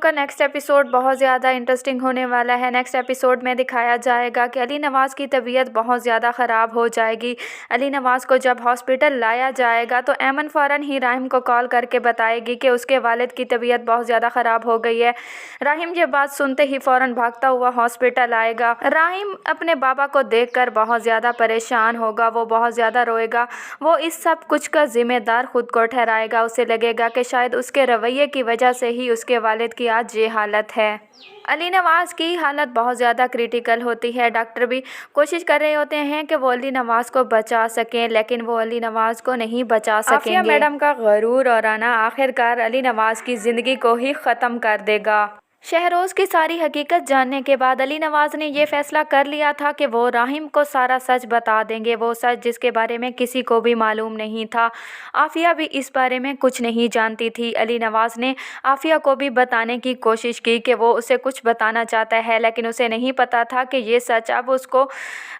کا next episode बहुत ज़्यादा इंटरेस्टिंग होने वाला है। नेक्स्ट एपिसोड में दिखाया जाएगा कि अली नवाज़ की तबीयत बहुत ज़्यादा ख़राब हो जाएगी। अली नवाज़ को जब हॉस्पिटल लाया जाएगा तो ऐमन फ़ौरन ही राहिम को कॉल करके बताएगी कि उसके वालिद की तबीयत बहुत ज़्यादा ख़राब हो गई है। राहिम ये बात सुनते ही फ़ौरन भागता हुआ हॉस्पिटल आएगा। राहिम अपने बाबा को देखकर बहुत ज़्यादा परेशान होगा, वो बहुत ज़्यादा रोएगा। वो इस सब कुछ का ज़िम्मेदार खुद को ठहराएगा। उसे लगेगा कि शायद उसके रवैये की वजह से ही उसके वालिद की आज ये हालत है। अली नवाज़ की हालत बहुत ज़्यादा क्रिटिकल होती है। डॉक्टर भी कोशिश कर रहे होते हैं कि वो अली नवाज़ को बचा सकें, लेकिन वो अली नवाज़ को नहीं बचा सकेंगे। आफिया मैडम का गरूर और आना आखिरकार अली नवाज़ की ज़िंदगी को ही ख़त्म कर देगा। शहरोज़ की सारी हकीकत जानने के बाद अली नवाज़ ने यह फ़ैसला कर लिया था कि वो राहिम को सारा सच बता देंगे, वो सच जिसके बारे में किसी को भी मालूम नहीं था। आफिया भी इस बारे में कुछ नहीं जानती थी। अली नवाज़ ने आफिया को भी बताने की कोशिश की कि वो उसे कुछ बताना चाहता है, लेकिन उसे नहीं पता था कि ये सच अब उसको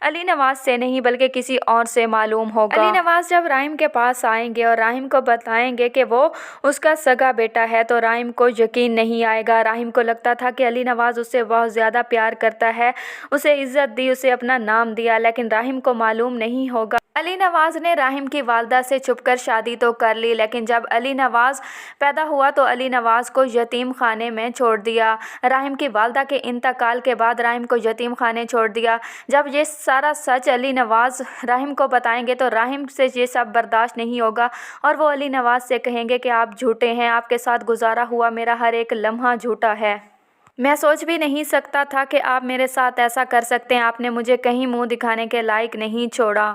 अली नवाज़ से नहीं बल्कि किसी और से मालूम होगा। अली नवाज़ जब राहिम के पास आएंगे और राहिम को बताएंगे कि वो उसका सगा बेटा है तो राहिम को यकीन नहीं आएगा। राहिम को लगता था कि अली नवाज़ उससे बहुत ज़्यादा प्यार करता है, उसे इज़्ज़त दी, उसे अपना नाम दिया, लेकिन राहिम को मालूम नहीं होगा। अली नवाज़ ने राहिम की वालदा से छुपकर शादी तो कर ली, लेकिन जब अली नवाज़ पैदा हुआ तो अली नवाज़ को यतीम खाने में छोड़ दिया। राहिम की वालदा के इंतकाल के बाद राहिम को यतीम खाने छोड़ दिया। जब ये सारा सच अली नवाज़ राहिम को बताएंगे तो राहिम से ये सब बर्दाश्त नहीं होगा और वो अली नवाज़ से कहेंगे कि आप झूठे हैं, आपके साथ गुजारा हुआ मेरा हर एक लम्हा झूठा है। मैं सोच भी नहीं सकता था कि आप मेरे साथ ऐसा कर सकते हैं, आपने मुझे कहीं मुंह दिखाने के लायक नहीं छोड़ा।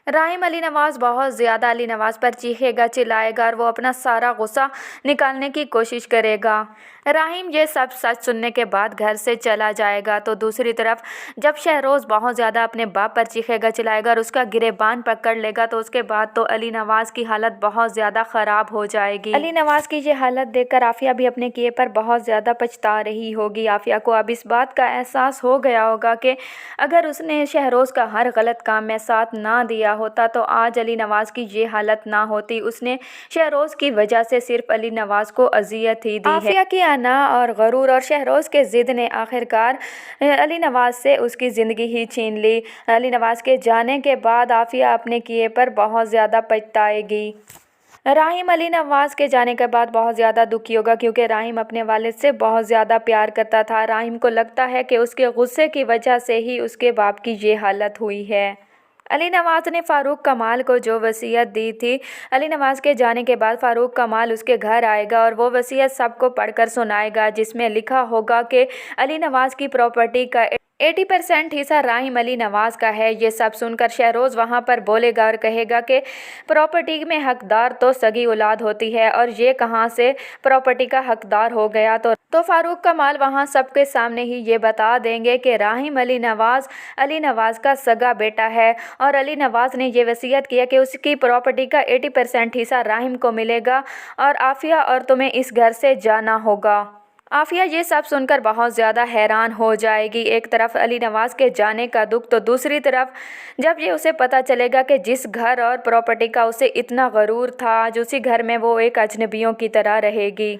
राहिम अली नवाज़ बहुत ज़्यादा अली नवाज़ पर चीखेगा, चिल्लाएगा और वो अपना सारा गुस्सा निकालने की कोशिश करेगा। राहिम ये सब सच सुनने के बाद घर से चला जाएगा। तो दूसरी तरफ जब शहरोज़ बहुत ज़्यादा अपने बाप पर चीखेगा, चिल्लाएगा और उसका गिरेबान पकड़ लेगा तो उसके बाद तो अली नवाज़ की हालत बहुत ज़्यादा ख़राब हो जाएगी। अली नवाज़ की ये हालत देखकर आफिया भी अपने किए पर बहुत ज़्यादा पछता रही होगी। आफिया को अब इस बात का एहसास हो गया होगा कि अगर उसने शहरोज़ का हर गलत काम में साथ ना दिया होता तो आज अली नवाज़ की ये हालत ना होती। उसने शहरोज़ की वजह से सिर्फ अली नवाज़ को अजियत ही दी है। आफिया की आना और गरूर और शहरोज़ के ज़िद ने आखिरकार अली नवाज़ से उसकी ज़िंदगी ही छीन ली। अली नवाज़ के जाने के बाद आफिया अपने किए पर बहुत ज़्यादा पछताएगी। राहिम अली नवाज़ के जाने के बाद बहुत ज़्यादा दुखी होगा, क्योंकि राहिम अपने वालिद से बहुत ज़्यादा प्यार करता था। राहिम को लगता है कि उसके गुस्से की वजह से ही उसके बाप की ये हालत हुई है। अली नवाज़ ने फ़ारूक कमाल को जो वसीयत दी थी, अली नवाज़ के जाने के बाद फ़ारूक कमाल उसके घर आएगा और वो वसीयत सबको पढ़कर सुनाएगा, जिसमें लिखा होगा कि अली नवाज़ की प्रॉपर्टी का 80% हिस्सा राहिम अली नवाज़ का है। ये सब सुनकर शहरोज़ वहाँ पर बोलेगा और कहेगा कि प्रॉपर्टी में हकदार तो सगी औलाद होती है और ये कहाँ से प्रॉपर्टी का हकदार हो गया। तो फ़ारूक कमाल वहाँ सबके सामने ही ये बता देंगे कि राहिम अली नवाज़ का सगा बेटा है और अली नवाज़ ने ये वसीयत किया कि उसकी प्रॉपर्टी का 80% हिस्सा राहिम को मिलेगा और आफिया और तुम्हें इस घर से जाना होगा। आफिया ये सब सुनकर बहुत ज़्यादा हैरान हो जाएगी। एक तरफ अली नवाज़ के जाने का दुख, तो दूसरी तरफ जब ये उसे पता चलेगा कि जिस घर और प्रॉपर्टी का उसे इतना गरूर था, आज उसी घर में वो एक अजनबियों की तरह रहेगी।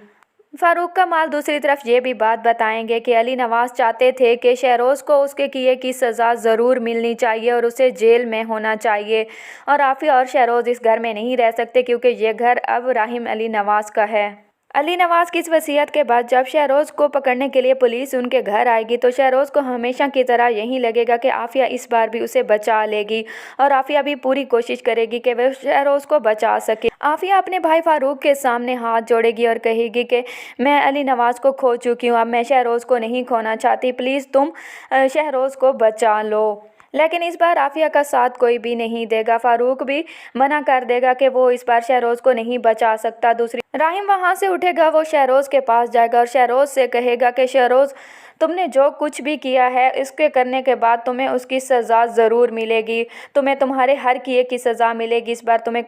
फ़ारूक कमाल दूसरी तरफ ये भी बात बताएंगे कि अली नवाज़ चाहते थे कि शहरोज़ को उसके किए की सज़ा ज़रूर मिलनी चाहिए और उसे जेल में होना चाहिए और आफिया और शहरोज़ इस घर में नहीं रह सकते, क्योंकि ये घर अब राहिम अली नवाज़ का है। अली नवाज़ की इस वसीयत के बाद जब शहरोज़ को पकड़ने के लिए पुलिस उनके घर आएगी तो शहरोज़ को हमेशा की तरह यही लगेगा कि आफिया इस बार भी उसे बचा लेगी और आफिया भी पूरी कोशिश करेगी कि वह शहरोज़ को बचा सके। आफिया अपने भाई फ़ारूक के सामने हाथ जोड़ेगी और कहेगी कि मैं अली नवाज़ को खो चुकी हूँ, अब मैं शहरोज़ को नहीं खोना चाहती, प्लीज़ तुम शहरोज़ को बचा लो। लेकिन इस बार आफिया का साथ कोई भी नहीं देगा। फ़ारूक भी मना कर देगा कि वो इस बार शहरोज़ को नहीं बचा सकता। दूसरी राहिम वहाँ से उठेगा, वो शहरोज़ के पास जाएगा और शहरोज़ से कहेगा कि शहरोज़ तुमने जो कुछ भी किया है इसके करने के बाद तुम्हें उसकी सज़ा ज़रूर मिलेगी, तुम्हें तुम्हारे हर किए की सज़ा मिलेगी। इस बार तुम्हें